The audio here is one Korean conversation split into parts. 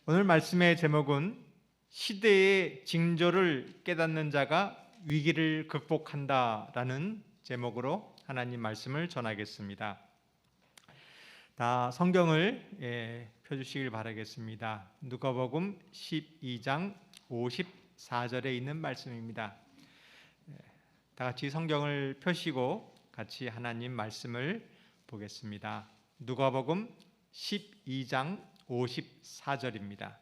오늘 말씀의 제목은 시대의 징조를 깨닫는 자가 위기를 극복한다라는 제목으로 하나님 말씀을 전하겠습니다. 다 성경을 펴주시길 바라겠습니다. 누가복음 12장 54절에 있는 말씀입니다. 다 같이 성경을 펴시고 같이 하나님 말씀을 보겠습니다. 누가복음 12장 54절입니다.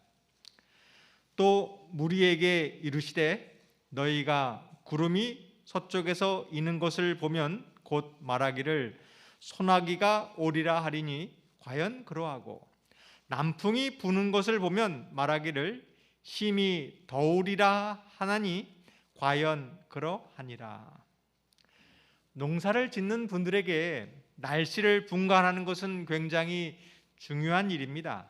또 무리에게 이르시되 너희가 구름이 서쪽에서 이는 것을 보면 곧 말하기를 소나기가 오리라 하리니 과연 그러하고 남풍이 부는 것을 보면 말하기를 심히 더우리라 하나니 과연 그러하니라. 농사를 짓는 분들에게 날씨를 분간하는 것은 굉장히 중요한 일입니다.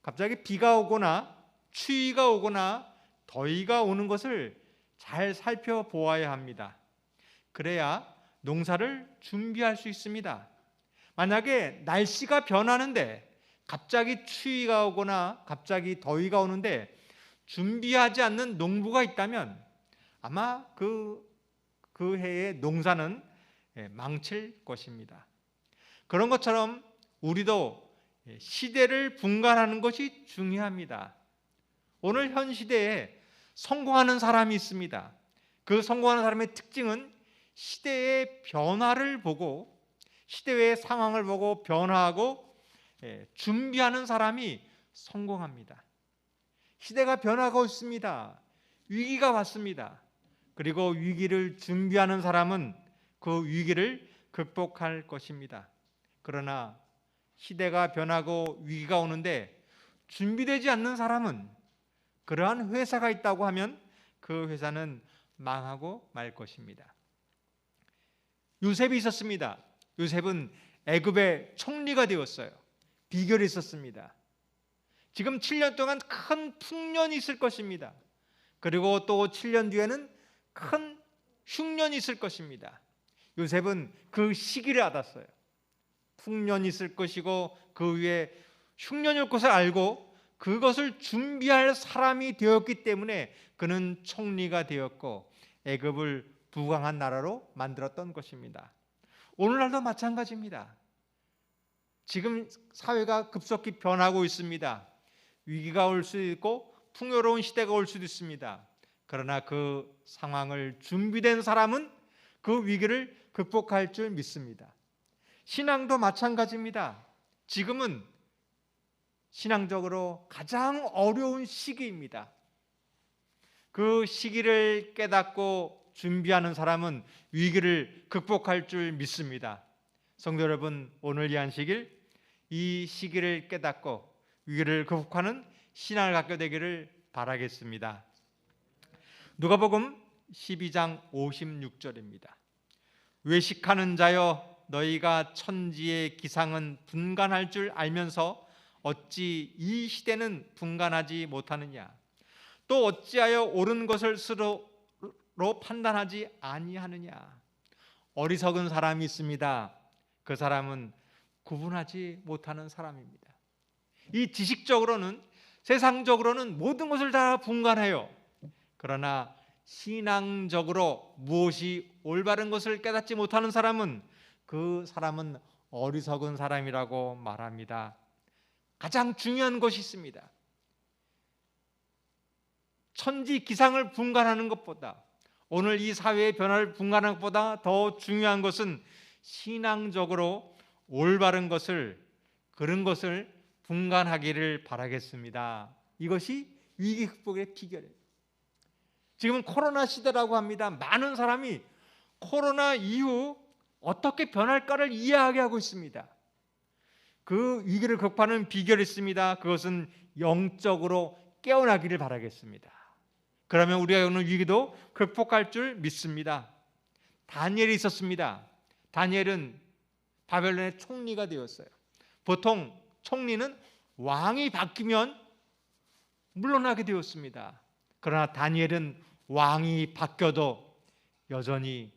갑자기 비가 오거나 추위가 오거나 더위가 오는 것을 잘 살펴보아야 합니다. 그래야 농사를 준비할 수 있습니다. 만약에 날씨가 변하는데 갑자기 추위가 오거나 갑자기 더위가 오는데 준비하지 않는 농부가 있다면 아마 그 해의 농사는 망칠 것입니다. 그런 것처럼 우리도 시대를 분간하는 것이 중요합니다. 오늘 현 시대에 성공하는 사람이 있습니다. 그 성공하는 사람의 특징은 시대의 변화를 보고 시대의 상황을 보고 변화하고 준비하는 사람이 성공합니다. 시대가 변하고 있습니다. 위기가 왔습니다. 그리고 위기를 준비하는 사람은 그 위기를 극복할 것입니다. 그러나 시대가 변하고 위기가 오는데 준비되지 않는 사람은 그러한 회사가 있다고 하면 그 회사는 망하고 말 것입니다. 요셉이 있었습니다. 요셉은 애굽의 총리가 되었어요. 비결이 있었습니다. 지금 7년 동안 큰 풍년이 있을 것입니다. 그리고 또 7년 뒤에는 큰 흉년이 있을 것입니다. 요셉은 그 시기를 알았어요. 풍년이 있을 것이고 그 위에 흉년이 올 것을 알고 그것을 준비할 사람이 되었기 때문에 그는 총리가 되었고 애굽을 부강한 나라로 만들었던 것입니다. 오늘날도 마찬가지입니다. 지금 사회가 급속히 변하고 있습니다. 위기가 올 수도 있고 풍요로운 시대가 올 수도 있습니다. 그러나 그 상황을 준비된 사람은 그 위기를 극복할 줄 믿습니다. 신앙도 마찬가지입니다. 지금은 신앙적으로 가장 어려운 시기입니다. 그 시기를 깨닫고 준비하는 사람은 위기를 극복할 줄 믿습니다. 성도 여러분, 오늘 이 안식일 이 시기를 깨닫고 위기를 극복하는 신앙을 갖게 되기를 바라겠습니다. 누가복음 12장 56절입니다. 외식하는 자여 너희가 천지의 기상은 분간할 줄 알면서 어찌 이 시대는 분간하지 못하느냐? 또 어찌하여 옳은 것을 스스로 판단하지 아니하느냐? 어리석은 사람이 있습니다. 그 사람은 구분하지 못하는 사람입니다. 이 지식적으로는 세상적으로는 모든 것을 다 분간해요. 그러나 신앙적으로 무엇이 올바른 것을 깨닫지 못하는 사람은 그 사람은 어리석은 사람이라고 말합니다. 가장 중요한 것이 있습니다. 천지 기상을 분간하는 것보다 오늘 이 사회의 변화를 분간하는 것보다 더 중요한 것은 신앙적으로 올바른 것을 그런 것을 분간하기를 바라겠습니다. 이것이 위기 극복의 비결이에요. 지금은 코로나 시대라고 합니다. 많은 사람이 코로나 이후 어떻게 변할까를 이해하게 하고 있습니다. 그 위기를 극복하는 비결이 있습니다. 그것은 영적으로 깨어나기를 바라겠습니다. 그러면 우리가 오는 위기도 극복할 줄 믿습니다. 다니엘이 있었습니다. 다니엘은 바벨론의 총리가 되었어요. 보통 총리는 왕이 바뀌면 물러나게 되었습니다. 그러나 다니엘은 왕이 바뀌어도 여전히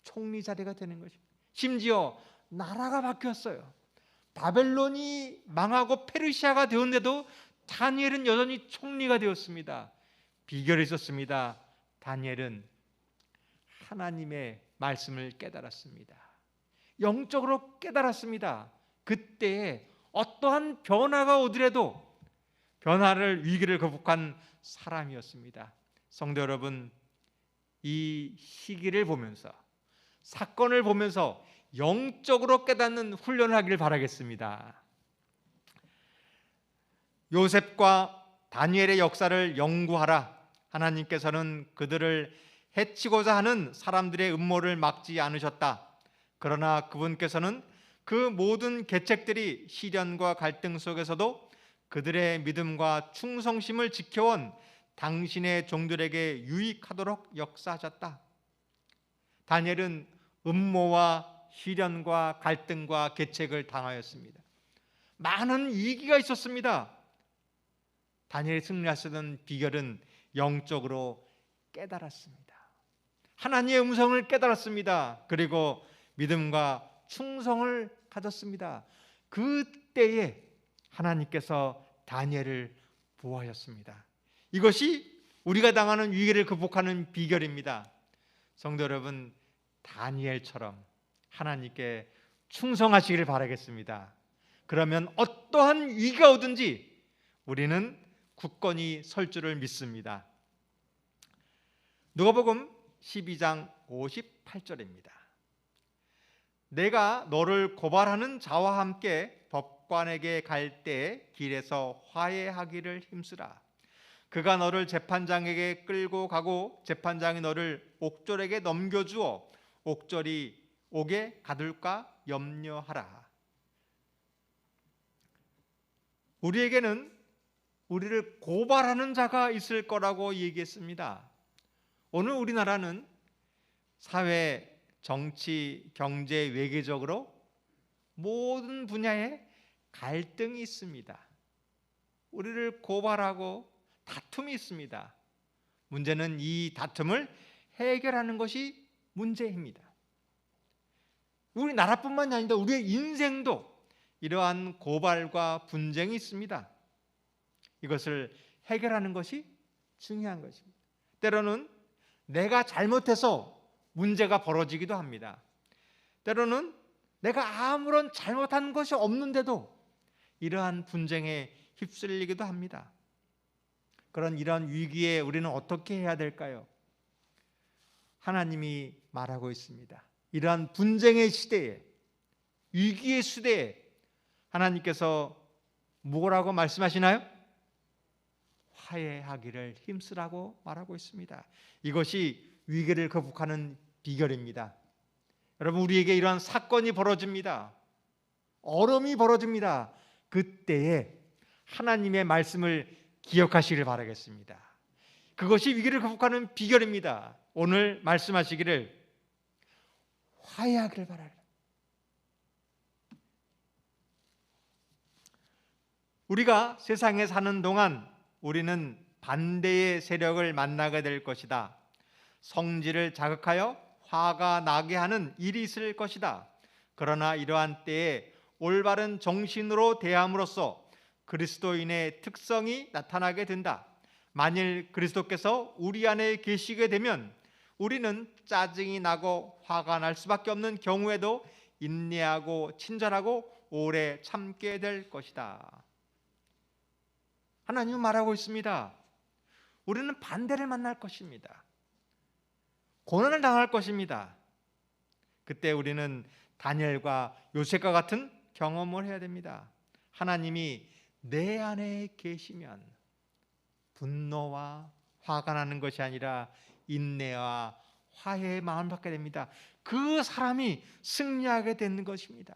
총리 자리가 되는 것입니다. 심지어 나라가 바뀌었어요. 바벨론이 망하고 페르시아가 되었는데도 다니엘은 여전히 총리가 되었습니다. 비결이 있었습니다. 다니엘은 하나님의 말씀을 깨달았습니다. 영적으로 깨달았습니다. 그때에 어떠한 변화가 오더라도 위기를 극복한 사람이었습니다. 성도 여러분, 이 시기를 보면서, 사건을 보면서 영적으로 깨닫는 훈련을 하기를 바라겠습니다. 요셉과 다니엘의 역사를 연구하라. 하나님께서는 그들을 해치고자 하는 사람들의 음모를 막지 않으셨다. 그러나 그분께서는 그 모든 계책들이 시련과 갈등 속에서도 그들의 믿음과 충성심을 지켜온 당신의 종들에게 유익하도록 역사하셨다. 다니엘은 음모와 시련과 갈등과 계책을 당하였습니다. 많은 위기가 있었습니다. 다니엘이 승리할 수 있는 비결은 영적으로 깨달았습니다. 하나님의 음성을 깨달았습니다. 그리고 믿음과 충성을 가졌습니다. 그때에 하나님께서 다니엘을 보호하셨습니다. 이것이 우리가 당하는 위기를 극복하는 비결입니다. 성도 여러분, 다니엘처럼 하나님께 충성하시기를 바라겠습니다. 그러면 어떠한 위기가 오든지 우리는 굳건히 설 줄을 믿습니다. 누가복음 12장 58절입니다. 내가 너를 고발하는 자와 함께 법관에게 갈 때 길에서 화해하기를 힘쓰라. 그가 너를 재판장에게 끌고 가고 재판장이 너를 옥졸에게 넘겨주어 옥졸이 옥에 가둘까 염려하라. 우리에게는 우리를 고발하는 자가 있을 거라고 얘기했습니다. 오늘 우리나라는 사회, 정치, 경제, 외교적으로 모든 분야에 갈등이 있습니다. 우리를 고발하고 다툼이 있습니다. 문제는 이 다툼을 해결하는 것이 문제입니다. 우리나라뿐만이 아니라 우리의 인생도 이러한 고발과 분쟁이 있습니다. 이것을 해결하는 것이 중요한 것입니다. 때로는 내가 잘못해서 문제가 벌어지기도 합니다. 때로는 내가 아무런 잘못한 것이 없는데도 이러한 분쟁에 휩쓸리기도 합니다. 이런 위기에 우리는 어떻게 해야 될까요? 하나님이 말하고 있습니다. 이러한 분쟁의 시대에, 위기의 시대에 하나님께서 뭐라고 말씀하시나요? 화해하기를 힘쓰라고 말하고 있습니다. 이것이 위기를 극복하는 비결입니다. 여러분, 우리에게 이러한 사건이 벌어집니다. 어려움이 벌어집니다. 그때에 하나님의 말씀을 기억하시기를 바라겠습니다. 그것이 위기를 극복하는 비결입니다. 오늘 말씀하시기를 화해하기를 바라라. 우리가 세상에 사는 동안 우리는 반대의 세력을 만나게 될 것이다. 성질을 자극하여 화가 나게 하는 일이 있을 것이다. 그러나 이러한 때에 올바른 정신으로 대함으로써 그리스도인의 특성이 나타나게 된다. 만일 그리스도께서 우리 안에 계시게 되면 우리는 짜증이 나고 화가 날 수밖에 없는 경우에도 인내하고 친절하고 오래 참게 될 것이다. 하나님은 말하고 있습니다. 우리는 반대를 만날 것입니다. 고난을 당할 것입니다. 그때 우리는 다니엘과 요셉과 같은 경험을 해야 됩니다. 하나님이 내 안에 계시면 분노와 화가 나는 것이 아니라 인내와 화해의 마음을 받게 됩니다. 그 사람이 승리하게 되는 것입니다.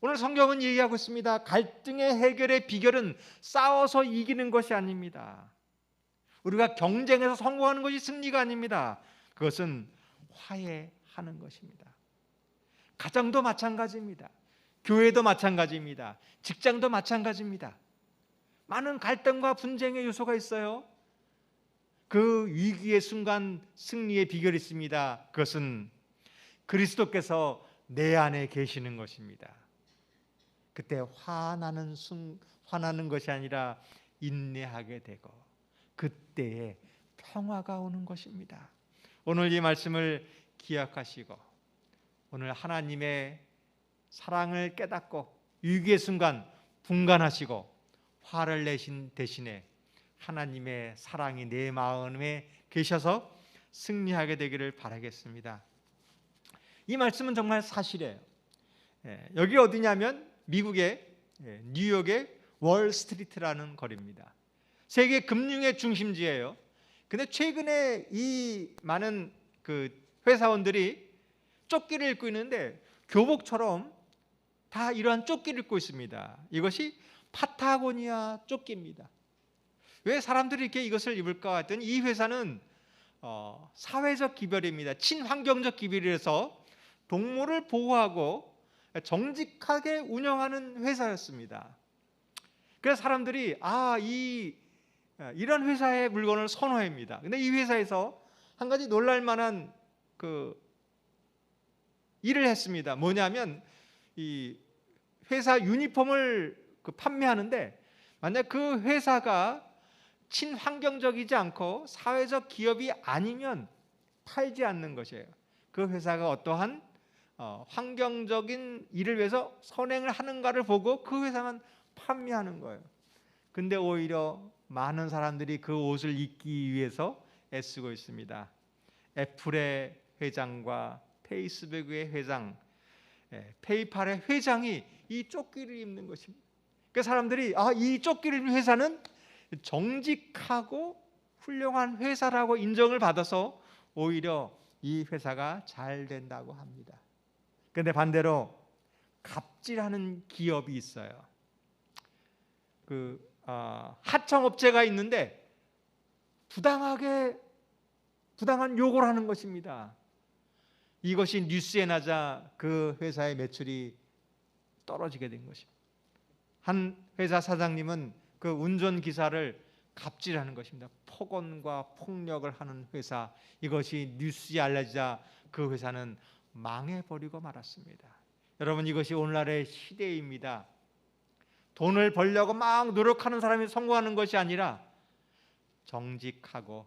오늘 성경은 얘기하고 있습니다. 갈등의 해결의 비결은 싸워서 이기는 것이 아닙니다. 우리가 경쟁에서 성공하는 것이 승리가 아닙니다. 그것은 화해하는 것입니다. 가정도 마찬가지입니다. 교회도 마찬가지입니다. 직장도 마찬가지입니다. 많은 갈등과 분쟁의 요소가 있어요. 그 위기의 순간 승리의 비결이 있습니다. 그것은 그리스도께서 내 안에 계시는 것입니다. 그때 화나는 것이 아니라 인내하게 되고 그때에 평화가 오는 것입니다. 오늘 이 말씀을 기억하시고 오늘 하나님의 사랑을 깨닫고 위기의 순간 분간하시고 화를 내신 대신에 하나님의 사랑이 내 마음에 계셔서 승리하게 되기를 바라겠습니다. 이 말씀은 정말 사실이에요. 여기 어디냐면 미국의 뉴욕의 월스트리트라는 거리입니다. 세계 금융의 중심지예요. 근데 최근에 이 많은 그 회사원들이 조끼를 입고 있는데 교복처럼 다 이러한 조끼를 입고 있습니다. 이것이 파타고니아 조끼입니다. 왜 사람들이 이렇게 이것을 입을까 했더니 이 회사는 사회적 기별입니다. 친환경적 기별이라서 동물을 보호하고 정직하게 운영하는 회사였습니다. 그래서 사람들이 이런 회사의 물건을 선호합니다. 근데 이 회사에서 한 가지 놀랄만한 그 일을 했습니다. 뭐냐면 이 회사 유니폼을 판매하는데 만약 그 회사가 친환경적이지 않고 사회적 기업이 아니면 팔지 않는 것이에요. 그 회사가 어떠한 환경적인 일을 위해서 선행을 하는가를 보고 그 회사만 판매하는 거예요. 근데 오히려 많은 사람들이 그 옷을 입기 위해서 애쓰고 있습니다. 애플의 회장과 페이스북의 회장, 페이팔의 회장이 이 조끼를 입는 것입니다. 그 사람들이 이 조끼를 입는 회사는 정직하고 훌륭한 회사라고 인정을 받아서 오히려 이 회사가 잘 된다고 합니다. 그런데 반대로 갑질하는 기업이 있어요. 하청업체가 있는데 부당한 요구를 하는 것입니다. 이것이 뉴스에 나자 그 회사의 매출이 떨어지게 된 것입니다. 한 회사 사장님은 그 운전기사를 갑질하는 것입니다. 폭언과 폭력을 하는 회사, 이것이 뉴스에 알려지자 그 회사는 망해버리고 말았습니다. 여러분, 이것이 오늘날의 시대입니다. 돈을 벌려고 막 노력하는 사람이 성공하는 것이 아니라 정직하고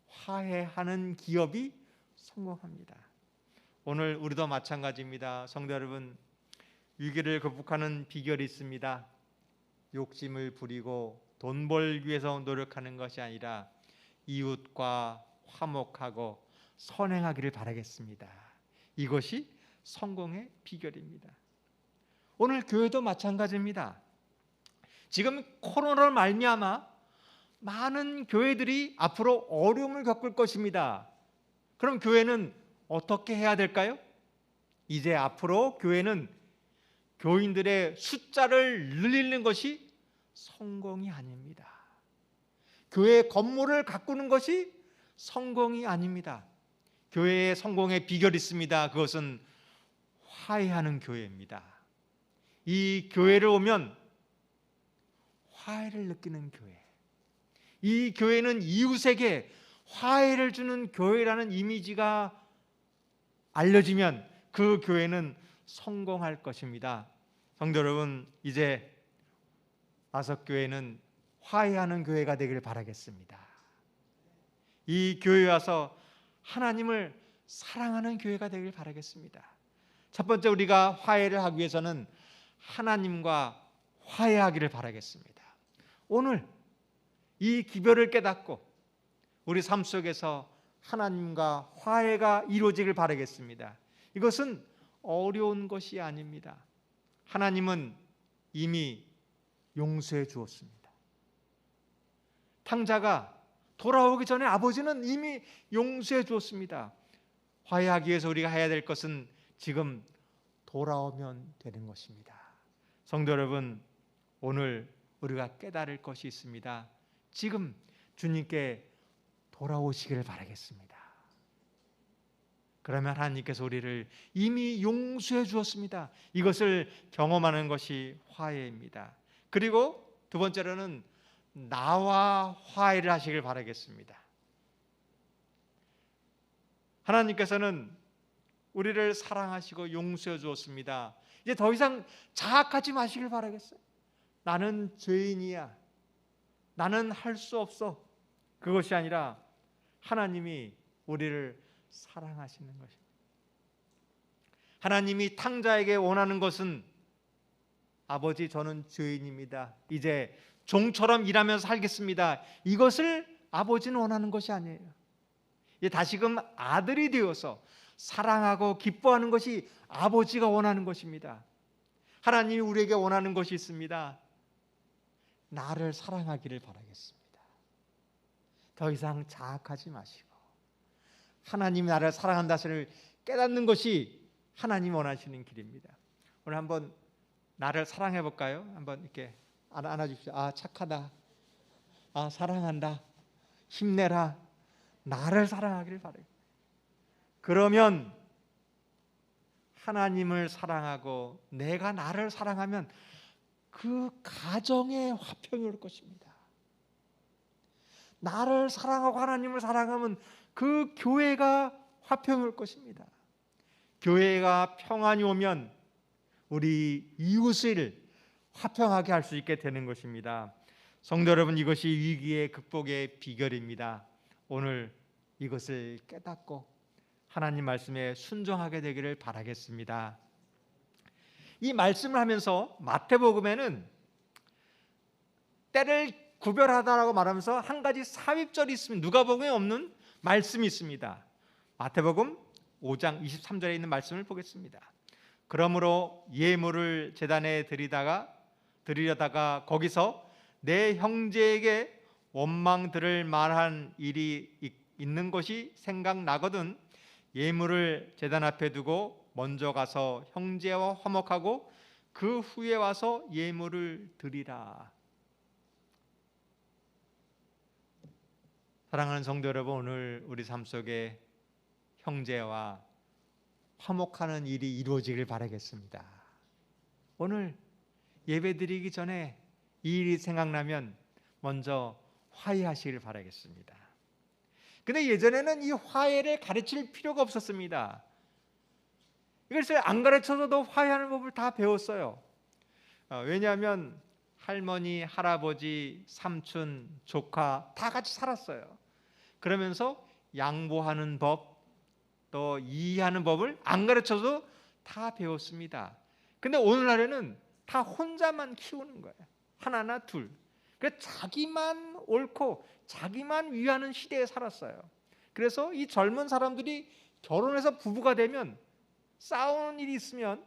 화해하는 기업이 성공합니다. 오늘 우리도 마찬가지입니다. 성도 여러분, 위기를 극복하는 비결이 있습니다. 욕심을 부리고 돈 벌기 위해서 노력하는 것이 아니라 이웃과 화목하고 선행하기를 바라겠습니다. 이것이 성공의 비결입니다. 오늘 교회도 마찬가지입니다. 지금 코로나로 말미암아 많은 교회들이 앞으로 어려움을 겪을 것입니다. 그럼 교회는 어떻게 해야 될까요? 이제 앞으로 교회는 교인들의 숫자를 늘리는 것이 성공이 아닙니다. 교회 건물을 가꾸는 것이 성공이 아닙니다. 교회의 성공의 비결이 있습니다. 그것은 화해하는 교회입니다. 이 교회를 오면 화해를 느끼는 교회, 이 교회는 이웃에게 화해를 주는 교회라는 이미지가 알려지면 그 교회는 성공할 것입니다. 성도 여러분, 이제 아석교회는 화해하는 교회가 되기를 바라겠습니다. 이 교회에 와서 하나님을 사랑하는 교회가 되기를 바라겠습니다. 첫 번째, 우리가 화해를 하기 위해서는 하나님과 화해하기를 바라겠습니다. 오늘 이 기별을 깨닫고 우리 삶 속에서 하나님과 화해가 이루어지길 바라겠습니다. 이것은 어려운 것이 아닙니다. 하나님은 이미 용서해 주었습니다. 탕자가 돌아오기 전에 아버지는 이미 용서해 주었습니다. 화해하기 위해서 우리가 해야 될 것은 지금 돌아오면 되는 것입니다. 성도 여러분, 오늘 우리가 깨달을 것이 있습니다. 지금 주님께 돌아오시기를 바라겠습니다. 그러면 하나님께서 우리를 이미 용서해 주었습니다. 이것을 경험하는 것이 화해입니다. 그리고 두 번째로는 나와 화해를 하시길 바라겠습니다. 하나님께서는 우리를 사랑하시고 용서해 주었습니다. 이제 더 이상 자학하지 마시길 바라겠어요. 나는 죄인이야, 나는 할 수 없어, 그것이 아니라 하나님이 우리를 사랑하시는 것입니다. 하나님이 탕자에게 원하는 것은 아버지, 저는 죄인입니다, 이제 종처럼 일하면서 살겠습니다, 이것을 아버지는 원하는 것이 아니에요. 다시금 아들이 되어서 사랑하고 기뻐하는 것이 아버지가 원하는 것입니다. 하나님이 우리에게 원하는 것이 있습니다. 나를 사랑하기를 바라겠습니다. 더 이상 자학하지 마시고 하나님이 나를 사랑한다는 것을 깨닫는 것이 하나님이 원하시는 길입니다. 오늘 한번 나를 사랑해 볼까요? 한번 이렇게 안아주십시오. 아, 착하다, 아, 사랑한다, 힘내라, 나를 사랑하기를 바라요. 그러면 하나님을 사랑하고 내가 나를 사랑하면 그 가정에 화평이 올 것입니다. 나를 사랑하고 하나님을 사랑하면 그 교회가 화평이 올 것입니다. 교회가 평안이 오면 우리 이웃을 화평하게 할 수 있게 되는 것입니다. 성도 여러분, 이것이 위기의 극복의 비결입니다. 오늘 이것을 깨닫고 하나님 말씀에 순종하게 되기를 바라겠습니다. 이 말씀을 하면서 마태복음에는 때를 구별하다라고 말하면서 한 가지 삽입절이 있습니다. 누가복음에 없는 말씀이 있습니다. 마태복음 5장 23절에 있는 말씀을 보겠습니다. 그러므로 예물을 제단에 드리려다가 거기서 내 형제에게 원망 들을 만한 일이 있는 것이 생각나거든 예물을 제단 앞에 두고 먼저 가서 형제와 화목하고 그 후에 와서 예물을 드리라. 사랑하는 성도 여러분, 오늘 우리 삶 속에 형제와 화목하는 일이 이루어지길 바라겠습니다. 오늘 예배드리기 전에 이 일이 생각나면 먼저 화해하시길 바라겠습니다. 근데 예전에는 이 화해를 가르칠 필요가 없었습니다. 이것을 안 가르쳐서도 화해하는 법을 다 배웠어요. 왜냐하면 할머니, 할아버지, 삼촌, 조카 다 같이 살았어요. 그러면서 양보하는 법, 또 이해하는 법을 안 가르쳐도 다 배웠습니다. 근데 오늘날에는 다 혼자만 키우는 거예요. 하나나 둘. 그래서 자기만 옳고 자기만 위하는 시대에 살았어요. 그래서 이 젊은 사람들이 결혼해서 부부가 되면 싸우는 일이 있으면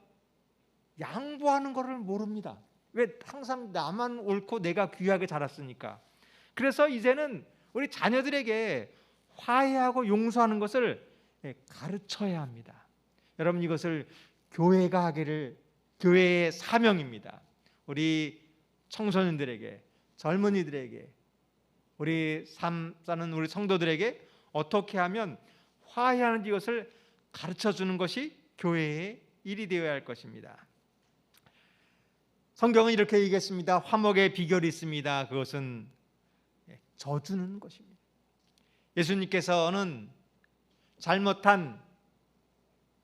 양보하는 것을 모릅니다. 왜? 항상 나만 옳고 내가 귀하게 자랐으니까. 그래서 이제는 우리 자녀들에게 화해하고 용서하는 것을 가르쳐야 합니다. 여러분, 이것을 교회가 하기를, 교회의 사명입니다. 우리 청소년들에게, 젊은이들에게, 우리 삶 사는 우리 성도들에게 어떻게 하면 화해하는 이것을 가르쳐주는 것이 교회의 일이 되어야 할 것입니다. 성경은 이렇게 얘기했습니다. 화목의 비결이 있습니다. 그것은 져주는 것입니다. 예수님께서는 잘못한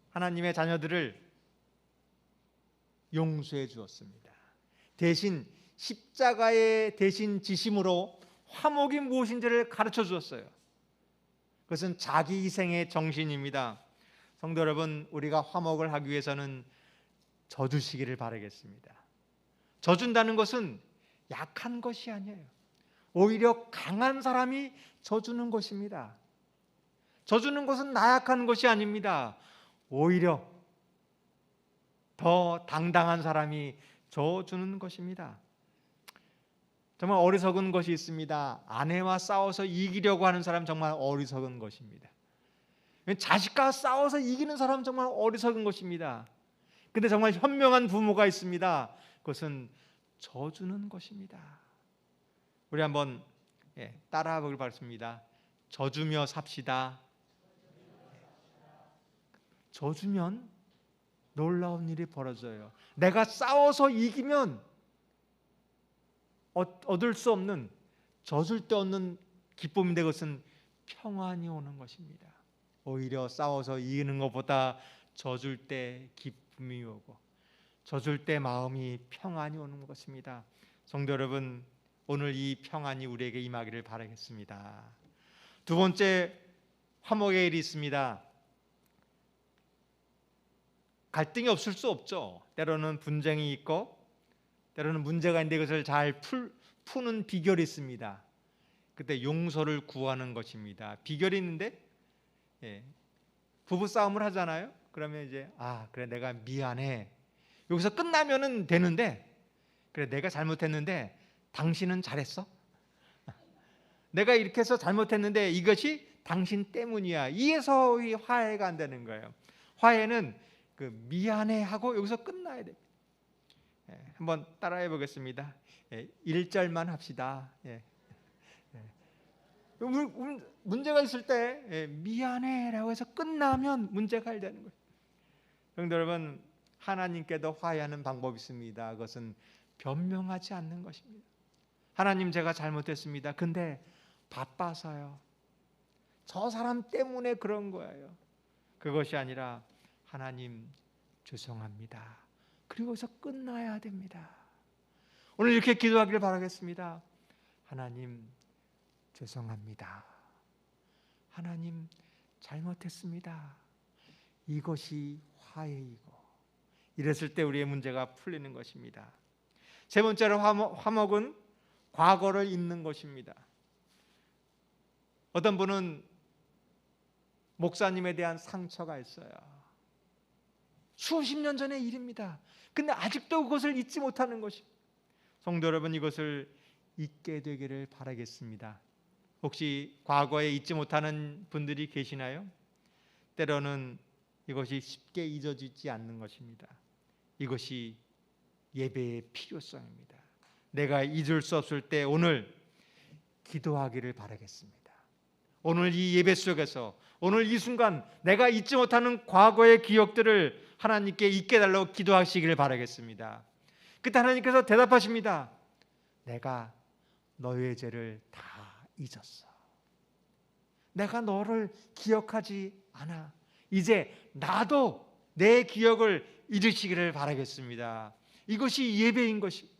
하나님의 자녀들을 용서해 주었습니다. 대신 십자가의 대신 지심으로 화목이 무엇인지를 가르쳐 주었어요. 그것은 자기 희생의 정신입니다. 성도 여러분, 우리가 화목을 하기 위해서는 져주시기를 바라겠습니다. 져준다는 것은 약한 것이 아니에요. 오히려 강한 사람이 져주는 것입니다. 져주는 것은 나약한 것이 아닙니다. 오히려 더 당당한 사람이 져주는 것입니다. 정말 어리석은 것이 있습니다. 아내와 싸워서 이기려고 하는 사람 정말 어리석은 것입니다. 자식과 싸워서 이기는 사람 정말 어리석은 것입니다. 근데 정말 현명한 부모가 있습니다. 그것은 져주는 것입니다. 우리 한번 따라해 보길 바랍니다. 져주며 삽시다. 져주면 놀라운 일이 벌어져요. 내가 싸워서 이기면 얻을 수 없는, 져줄 때 얻는 기쁨인데 그것은 평안이 오는 것입니다. 오히려 싸워서 이기는 것보다 져줄 때 기쁨이 오고 져줄 때 마음이 평안이 오는 것입니다. 성도 여러분, 오늘 이 평안이 우리에게 임하기를 바라겠습니다. 두 번째, 화목의 일이 있습니다. 갈등이 없을 수 없죠. 때로는 분쟁이 있고 때로는 문제가 있는데 그것을 잘 푸는 비결이 있습니다. 그때 용서를 구하는 것입니다. 비결이 있는데, 부부 싸움을 하잖아요. 그러면 이제 그래, 내가 미안해. 여기서 끝나면은 되는데, 그래, 내가 잘못했는데 당신은 잘했어. 내가 이렇게 해서 잘못했는데 이것이 당신 때문이야. 이에서 화해가 안 되는 거예요. 화해는 그 미안해 하고 여기서 끝나야 됩니다. 한번 따라해 보겠습니다. 1절만 합시다. 문제가 있을 때 미안해라고 해서 끝나면 문제가 해결되는 거예요. 성도 여러분, 하나님께도 화해하는 방법이 있습니다. 그것은 변명하지 않는 것입니다. 하나님, 제가 잘못했습니다. 근데 바빠서요. 저 사람 때문에 그런 거예요. 그것이 아니라 하나님 죄송합니다. 그리고 여기서 끝나야 됩니다. 오늘 이렇게 기도하기를 바라겠습니다. 하나님 죄송합니다. 하나님 잘못했습니다. 이것이 화해이고, 이랬을 때 우리의 문제가 풀리는 것입니다. 세 번째로 화목은 과거를 잊는 것입니다. 어떤 분은 목사님에 대한 상처가 있어요. 수십 년 전의 일입니다. 근데 아직도 그것을 잊지 못하는 것입니다. 성도 여러분, 이것을 잊게 되기를 바라겠습니다. 혹시 과거에 잊지 못하는 분들이 계시나요? 때로는 이것이 쉽게 잊어지지 않는 것입니다. 이것이 예배의 필요성입니다. 내가 잊을 수 없을 때 오늘 기도하기를 바라겠습니다. 오늘 이 예배 속에서, 오늘 이 순간 내가 잊지 못하는 과거의 기억들을 하나님께 잊게 달라고 기도하시기를 바라겠습니다. 그때 하나님께서 대답하십니다. 내가 너의 죄를 다 잊었어. 내가 너를 기억하지 않아. 이제 나도 내 기억을 잊으시기를 바라겠습니다. 이것이 예배인 것입니다.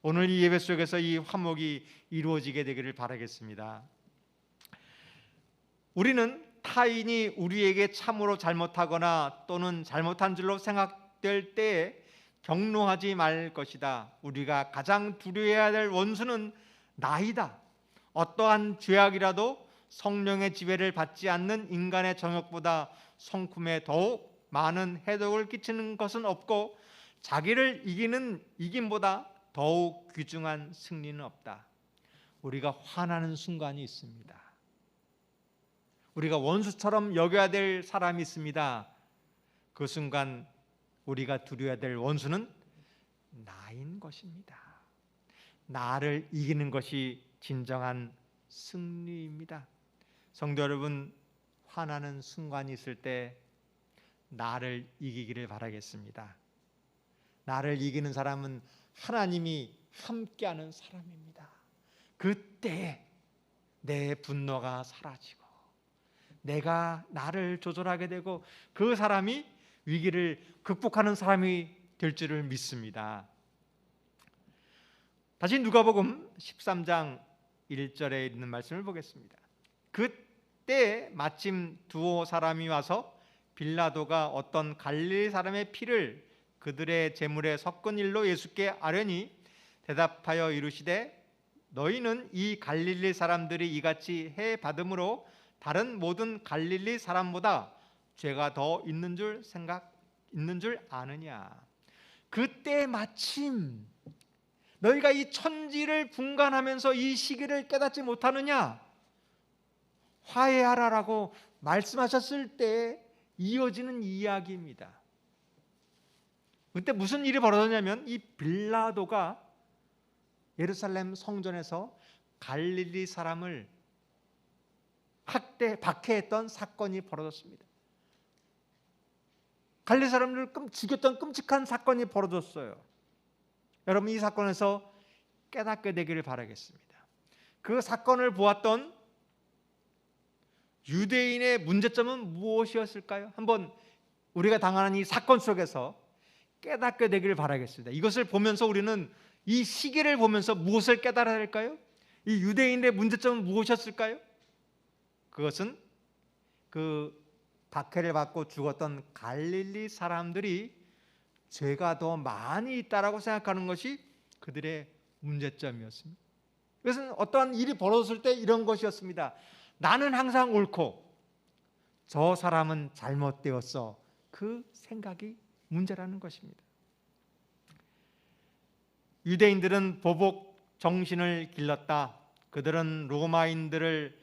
오늘 이 예배 속에서 이 화목이 이루어지게 되기를 바라겠습니다. 우리는 타인이 우리에게 참으로 잘못하거나 또는 잘못한 줄로 생각될 때에 격노하지 말 것이다. 우리가 가장 두려워해야 될 원수는 나이다. 어떠한 죄악이라도 성령의 지배를 받지 않는 인간의 정욕보다 성품에 더욱 많은 해독을 끼치는 것은 없고, 자기를 이기는 이김보다 더욱 귀중한 승리는 없다. 우리가 화나는 순간이 있습니다. 우리가 원수처럼 여겨야 될 사람이 있습니다. 그 순간 우리가 두려워야 될 원수는 나인 것입니다. 나를 이기는 것이 진정한 승리입니다. 성도 여러분, 화나는 순간이 있을 때 나를 이기기를 바라겠습니다. 나를 이기는 사람은 하나님이 함께하는 사람입니다. 그때 내 분노가 사라지고 내가 나를 조절하게 되고 그 사람이 위기를 극복하는 사람이 될 줄을 믿습니다. 다시 누가복음 13장 1절에 있는 말씀을 보겠습니다. 그때 마침 두어 사람이 와서 빌라도가 어떤 갈릴리 사람의 피를 그들의 제물에 섞은 일로 예수께 아뢰니 대답하여 이르시되 너희는 이 갈릴리 사람들이 이같이 해 받음으로 다른 모든 갈릴리 사람보다 죄가 더 있는 줄 아느냐. 그때 마침 너희가 이 천지를 분간하면서 이 시기를 깨닫지 못하느냐. 화해하라라고 말씀하셨을 때 이어지는 이야기입니다. 그때 무슨 일이 벌어졌냐면 이 빌라도가 예루살렘 성전에서 갈릴리 사람을 박해했던 사건이 벌어졌습니다. 갈릴리 사람들을 죽였던 끔찍한 사건이 벌어졌어요. 여러분, 이 사건에서 깨닫게 되기를 바라겠습니다. 그 사건을 보았던 유대인의 문제점은 무엇이었을까요? 한번 우리가 당하는 이 사건 속에서 깨닫게 되기를 바라겠습니다. 이것을 보면서 우리는 이 시계를 보면서 무엇을 깨달아야 할까요? 이 유대인의 문제점은 무엇이었을까요? 그것은 그 박해를 받고 죽었던 갈릴리 사람들이 죄가 더 많이 있다라고 생각하는 것이 그들의 문제점이었습니다. 그것은 어떠한 일이 벌어졌을 때 이런 것이었습니다. 나는 항상 옳고 저 사람은 잘못되었어. 그 생각이 문제라는 것입니다. 유대인들은 보복 정신을 길렀다. 그들은 로마인들을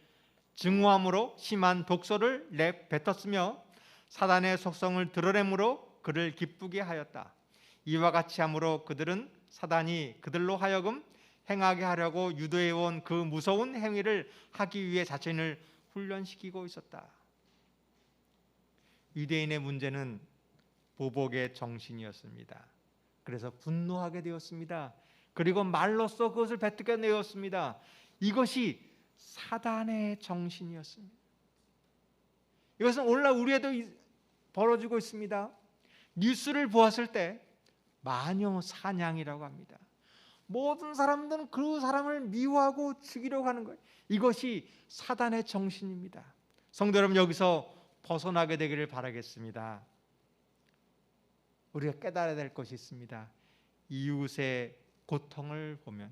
증오함으로 심한 독소를 내뱉었으며 사단의 속성을 드러내므로 그를 기쁘게 하였다. 이와 같이 함으로 그들은 사단이 그들로 하여금 행하게 하려고 유도해온 그 무서운 행위를 하기 위해 자신을 훈련시키고 있었다. 유대인의 문제는 보복의 정신이었습니다. 그래서 분노하게 되었습니다. 그리고 말로써 그것을 뱉어내었습니다. 이것이 사단의 정신이었습니다. 이것은 오늘날 우리에도 벌어지고 있습니다. 뉴스를 보았을 때 마녀 사냥이라고 합니다. 모든 사람들은 그 사람을 미워하고 죽이려고 하는 거예요. 이것이 사단의 정신입니다. 성도 여러분, 여기서 벗어나게 되기를 바라겠습니다. 우리가 깨달아야 될 것이 있습니다. 이웃의 고통을 보면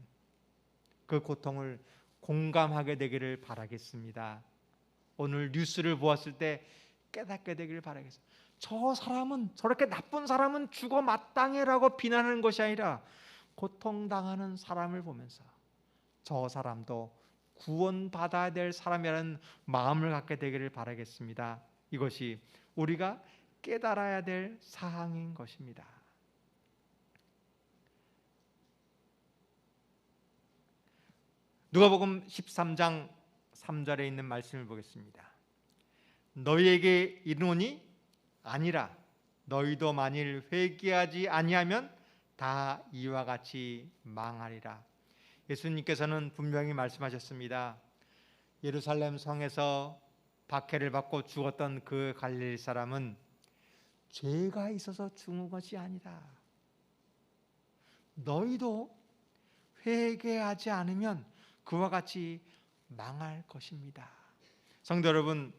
그 고통을 공감하게 되기를 바라겠습니다. 오늘 뉴스를 보았을 때 깨닫게 되기를 바라겠습니다. 저 사람은, 저렇게 나쁜 사람은 죽어 마땅해라고 비난하는 것이 아니라 고통당하는 사람을 보면서 저 사람도 구원받아야 될 사람이라는 마음을 갖게 되기를 바라겠습니다. 이것이 우리가 깨달아야 될 사항인 것입니다. 누가복음 13장 3절에 있는 말씀을 보겠습니다. 너희에게 이르노니 아니라 너희도 만일 회개하지 아니하면 다 이와 같이 망하리라. 예수님께서는 분명히 말씀하셨습니다. 예루살렘 성에서 박해를 받고 죽었던 그 갈릴리 사람은 죄가 있어서 죽은 것이 아니라 너희도 회개하지 않으면 그와 같이 망할 것입니다. 성도 여러분,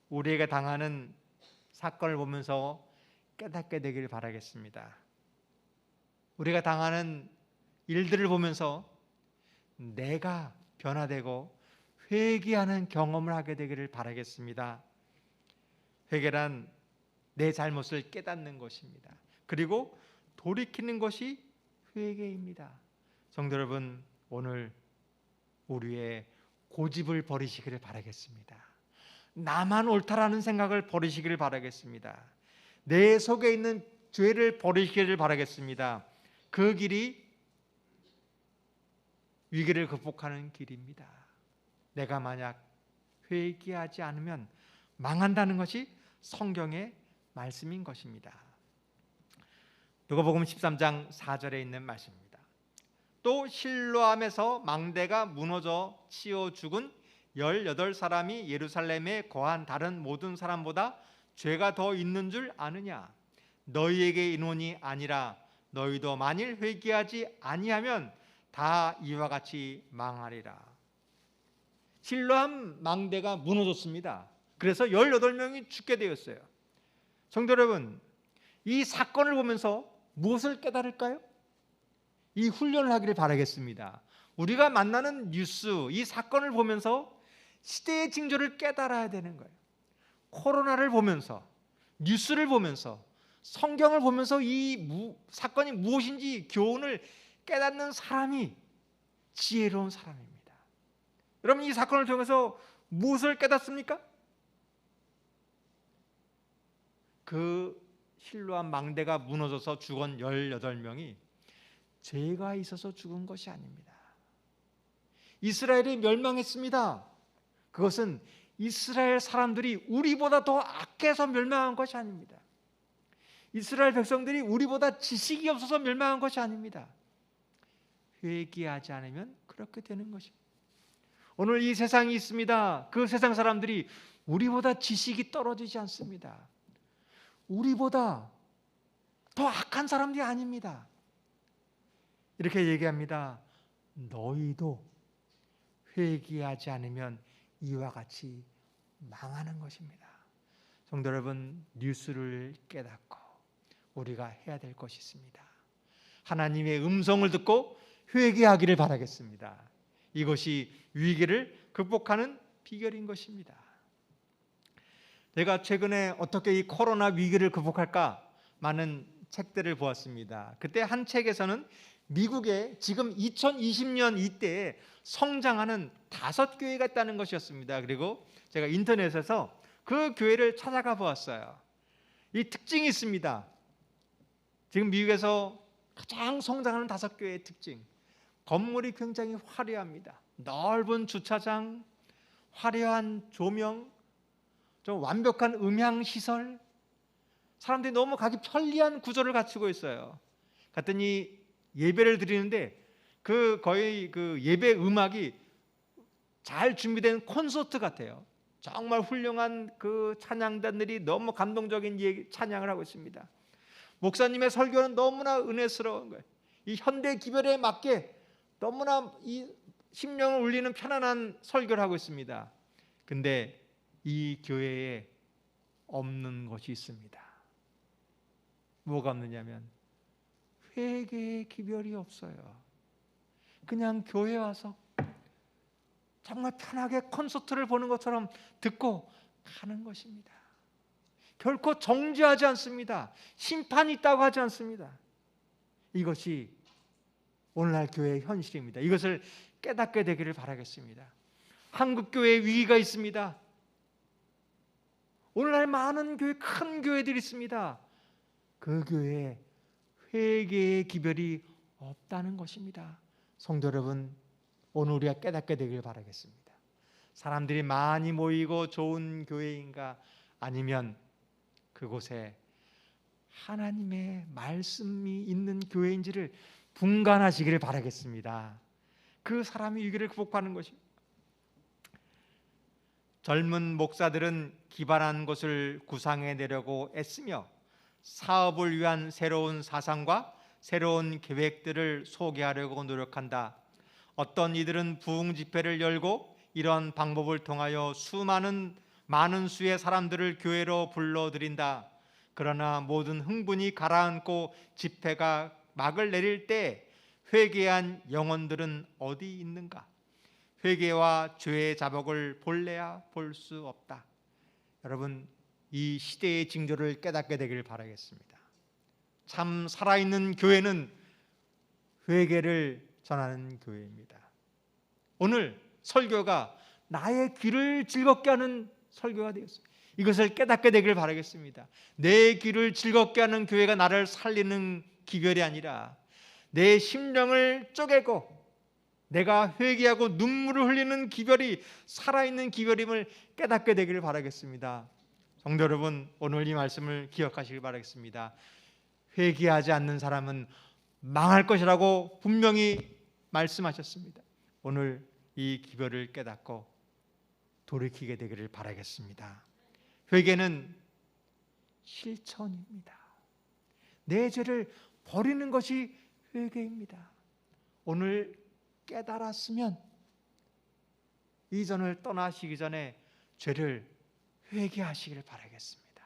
우리에게 당하는 사건을 보면서 깨닫게 되기를 바라겠습니다. 우리가 당하는 일들을 보면서 내가 변화되고 회개하는 경험을 하게 되기를 바라겠습니다. 회개란 내 잘못을 깨닫는 것입니다. 그리고 돌이키는 것이 회개입니다. 성도 여러분, 오늘 우리의 고집을 버리시기를 바라겠습니다. 나만 옳다라는 생각을 버리시기를 바라겠습니다. 내 속에 있는 죄를 버리시기를 바라겠습니다. 그 길이 위기를 극복하는 길입니다. 내가 만약 회개하지 않으면 망한다는 것이 성경의 말씀인 것입니다. 누가복음 13장 4절에 있는 말씀입니다. 또 실로암에서 망대가 무너져 치어 죽은 18사람이 예루살렘에 거한 다른 모든 사람보다 죄가 더 있는 줄 아느냐? 너희에게 이노니 아니라 너희도 만일 회개하지 아니하면 다 이와 같이 망하리라. 실로암 망대가 무너졌습니다. 그래서 18명이 죽게 되었어요. 성도 여러분, 이 사건을 보면서 무엇을 깨달을까요? 이 훈련을 하기를 바라겠습니다. 우리가 만나는 뉴스, 이 사건을 보면서 시대의 징조를 깨달아야 되는 거예요. 코로나를 보면서, 뉴스를 보면서, 성경을 보면서 이 사건이 무엇인지 교훈을 깨닫는 사람이 지혜로운 사람입니다. 여러분, 이 사건을 통해서 무엇을 깨닫습니까? 그 실로암 망대가 무너져서 죽은 18명이 죄가 있어서 죽은 것이 아닙니다. 이스라엘이 멸망했습니다. 그것은 이스라엘 사람들이 우리보다 더 악해서 멸망한 것이 아닙니다. 이스라엘 백성들이 우리보다 지식이 없어서 멸망한 것이 아닙니다. 회개하지 않으면 그렇게 되는 것입니다. 오늘 이 세상이 있습니다. 그 세상 사람들이 우리보다 지식이 떨어지지 않습니다. 우리보다 더 악한 사람들이 아닙니다. 이렇게 얘기합니다. 너희도 회개하지 않으면 이와 같이 망하는 것입니다. 성도 여러분, 뉴스를 깨닫고 우리가 해야 될 것이 있습니다. 하나님의 음성을 듣고 회개하기를 바라겠습니다. 이것이 위기를 극복하는 비결인 것입니다. 제가 최근에 어떻게 이 코로나 위기를 극복할까 많은 책들을 보았습니다. 그때 한 책에서는 미국에 지금 2020년 이때에 성장하는 5교회가 있다는 것이었습니다. 그리고 제가 인터넷에서 그 교회를 찾아가 보았어요. 이 특징이 있습니다. 지금 미국에서 가장 성장하는 5교회의 특징. 건물이 굉장히 화려합니다. 넓은 주차장, 화려한 조명, 좀 완벽한 음향 시설, 사람들이 너무 가기 편리한 구조를 갖추고 있어요. 갔더니 예배를 드리는데 거의 그 예배 음악이 잘 준비된 콘서트 같아요. 정말 훌륭한 그 찬양단들이 너무 감동적인 찬양을 하고 있습니다. 목사님의 설교는 너무나 은혜스러운 거예요. 이 현대 기별에 맞게 너무나 이 심령을 울리는 편안한 설교를 하고 있습니다. 근데 이 교회에 없는 것이 있습니다. 뭐가 없느냐면 회개의 기별이 없어요. 그냥 교회 와서 정말 편하게 콘서트를 보는 것처럼 듣고 가는 것입니다. 결코 정죄하지 않습니다. 심판이 있다고 하지 않습니다. 이것이 오늘날 교회의 현실입니다. 이것을 깨닫게 되기를 바라겠습니다. 한국 교회에 위기가 있습니다. 오늘날 많은 교회, 큰 교회들이 있습니다. 그 교회에 회개의 기별이 없다는 것입니다. 성도 여러분, 오늘 우리가 깨닫게 되길 바라겠습니다. 사람들이 많이 모이고 좋은 교회인가, 아니면 그곳에 하나님의 말씀이 있는 교회인지를 분간하시기를 바라겠습니다. 그 사람이 위기를 극복하는 것입니다. 젊은 목사들은 기발한 것을 구상해내려고 애쓰며 사업을 위한 새로운 사상과 새로운 계획들을 소개하려고 노력한다. 어떤 이들은 부흥 집회를 열고 이런 방법을 통하여 많은 수의 사람들을 교회로 불러들인다. 그러나 모든 흥분이 가라앉고 집회가 막을 내릴 때 회개한 영혼들은 어디 있는가? 회개와 죄의 자복을 볼래야 볼 수 없다. 여러분, 이 시대의 징조를 깨닫게 되길 바라겠습니다. 참 살아있는 교회는 회개를 전하는 교회입니다. 오늘 설교가 나의 귀를 즐겁게 하는 설교가 되었습니다. 이것을 깨닫게 되길 바라겠습니다. 내 귀를 즐겁게 하는 교회가 나를 살리는 기별이 아니라 내 심령을 쪼개고 내가 회개하고 눈물을 흘리는 기별이 살아있는 기별임을 깨닫게 되기를 바라겠습니다. 성도 여러분, 오늘 이 말씀을 기억하시길 바라겠습니다. 회개하지 않는 사람은 망할 것이라고 분명히 말씀하셨습니다. 오늘 이 기별을 깨닫고 돌이키게 되기를 바라겠습니다. 회개는 실천입니다. 내 죄를 버리는 것이 회개입니다. 오늘 깨달았으면 이전을 떠나시기 전에 죄를 회개하시기를 바라겠습니다.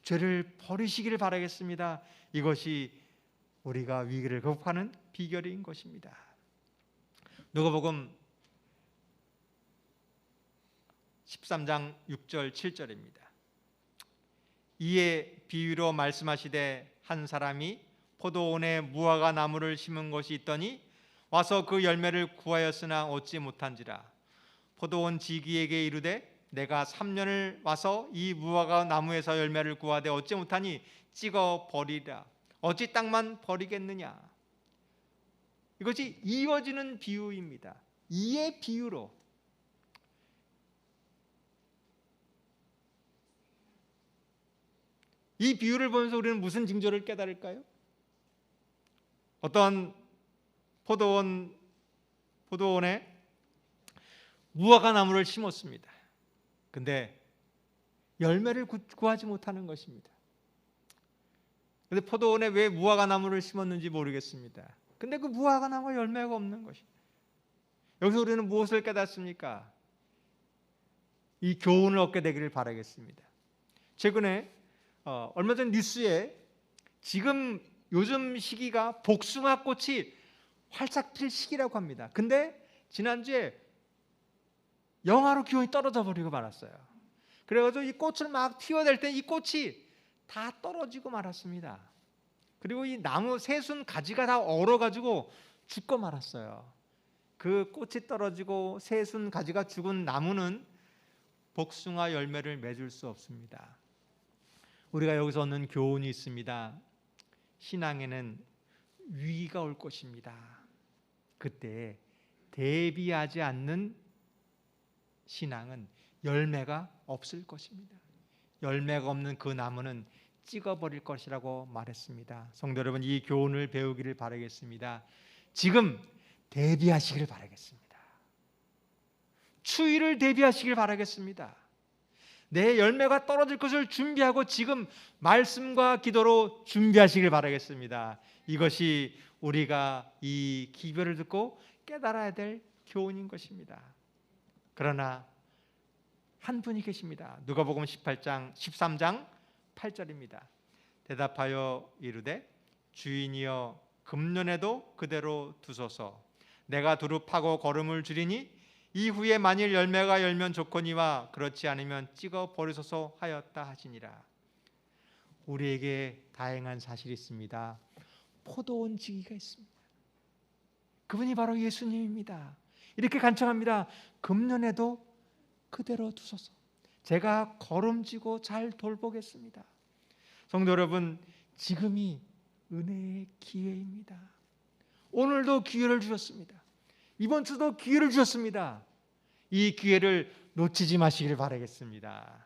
죄를 버리시기를 바라겠습니다. 이것이 우리가 위기를 극복하는 비결인 것입니다. 누가복음 13장 6절 7절입니다. 이에 비유로 말씀하시되 한 사람이 포도원에 무화과 나무를 심은 것이 있더니 와서 그 열매를 구하였으나 얻지 못한지라. 포도원 지기에게 이르되 내가 3년을 와서 이 무화과 나무에서 열매를 구하되 얻지 못하니 찍어 버리라. 어찌 땅만 버리겠느냐. 이것이 이어지는 비유입니다. 이의 비유로 이 비유를 보면서 우리는 무슨 징조를 깨달을까요? 어떤 포도원에 무화과 나무를 심었습니다. 근데 열매를 구하지 못하는 것입니다. 근데 포도원에 왜 무화과 나무를 심었는지 모르겠습니다. 근데 그 무화과 나무 열매가 없는 것이. 여기서 우리는 무엇을 깨닫습니까? 이 교훈을 얻게 되기를 바라겠습니다. 최근에 얼마 전 뉴스에 지금 요즘 시기가 복숭아 꽃이 활짝 필 시기라고 합니다. 근데 지난주에 영하로 기온이 떨어져 버리고 말았어요. 그래가지고 이 꽃을 막 피워댈 때 이 꽃이 다 떨어지고 말았습니다. 그리고 이 나무 새순 가지가 다 얼어가지고 죽고 말았어요. 그 꽃이 떨어지고 새순 가지가 죽은 나무는 복숭아 열매를 맺을 수 없습니다. 우리가 여기서 얻는 교훈이 있습니다. 신앙에는 위기가 올 것입니다. 그때 대비하지 않는 신앙은 열매가 없을 것입니다. 열매가 없는 그 나무는 찍어버릴 것이라고 말했습니다. 성도 여러분, 이 교훈을 배우기를 바라겠습니다. 지금 대비하시기를 바라겠습니다. 추위를 대비하시길 바라겠습니다. 내 열매가 떨어질 것을 준비하고 지금 말씀과 기도로 준비하시길 바라겠습니다. 이것이 우리가 이 기별을 듣고 깨달아야 될 교훈인 것입니다. 그러나 한 분이 계십니다. 누가복음 13장 8절입니다. 대답하여 이르되 주인이여 금년에도 그대로 두소서. 내가 두루 파고 거름을 줄이니 이후에 만일 열매가 열면 좋거니와 그렇지 않으면 찍어 버리소서 하였다 하시니라. 우리에게 다행한 사실이 있습니다. 포도원 지기가 있습니다. 그분이 바로 예수님입니다. 이렇게 간청합니다. 금년에도 그대로 두소서. 제가 거름지고 잘 돌보겠습니다. 성도 여러분, 지금이 은혜의 기회입니다. 오늘도 기회를 주셨습니다. 이번 주도 기회를 주셨습니다. 이 기회를 놓치지 마시길 바라겠습니다.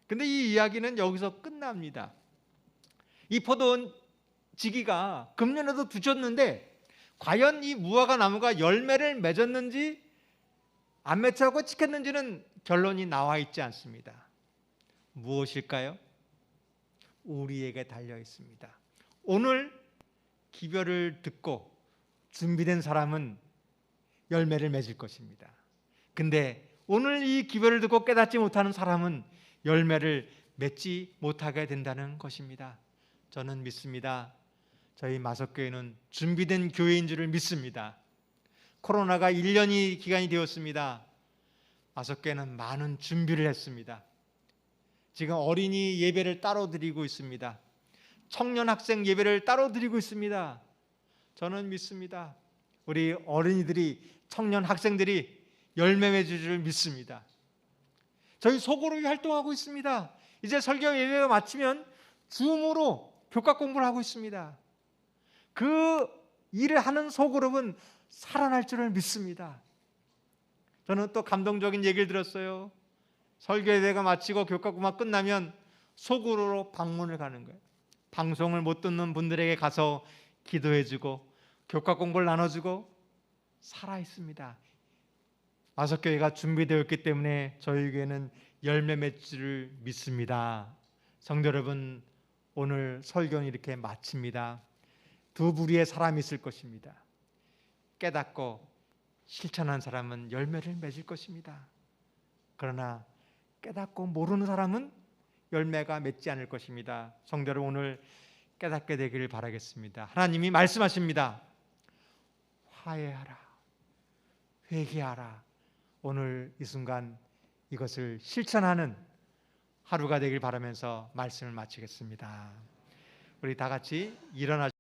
근데 이 이야기는 여기서 끝납니다. 이 포도원 지기가 금년에도 두셨는데 과연 이 무화과 나무가 열매를 맺었는지 안 맺혀고 찍혔는지는 결론이 나와 있지 않습니다. 무엇일까요? 우리에게 달려 있습니다. 오늘 기별을 듣고 준비된 사람은 열매를 맺을 것입니다. 근데 오늘 이 기별을 듣고 깨닫지 못하는 사람은 열매를 맺지 못하게 된다는 것입니다. 저는 믿습니다. 저희 마석교회는 준비된 교회인 줄을 믿습니다. 코로나가 1년이 기간이 되었습니다. 마석교회는 많은 준비를 했습니다. 지금 어린이 예배를 따로 드리고 있습니다. 청년 학생 예배를 따로 드리고 있습니다. 저는 믿습니다. 우리 어린이들이, 청년 학생들이 열매 맺을 줄 믿습니다. 저희 소그룹이 활동하고 있습니다. 이제 설교 예배가 마치면 줌으로 교과 공부를 하고 있습니다. 그 일을 하는 소그룹은 살아날 줄을 믿습니다. 저는 또 감동적인 얘기를 들었어요. 설교 예배가 마치고 교과 공부가 끝나면 소그룹으로 방문을 가는 거예요. 방송을 못 듣는 분들에게 가서 기도해주고 교과 공부를 나눠주고 살아 있습니다. 마석교회가 준비되었기 때문에 저희 교회는 열매 맺을 줄 믿습니다. 성도 여러분, 오늘 설교는 이렇게 마칩니다. 두 부류의 사람이 있을 것입니다. 깨닫고 실천한 사람은 열매를 맺을 것입니다. 그러나 깨닫고 모르는 사람은 열매가 맺지 않을 것입니다. 성도 여러분, 오늘 깨닫게 되기를 바라겠습니다. 하나님이 말씀하십니다. 화해하라, 회개하라. 오늘 이 순간 이것을 실천하는 하루가 되길 바라면서 말씀을 마치겠습니다. 우리 다 같이 일어나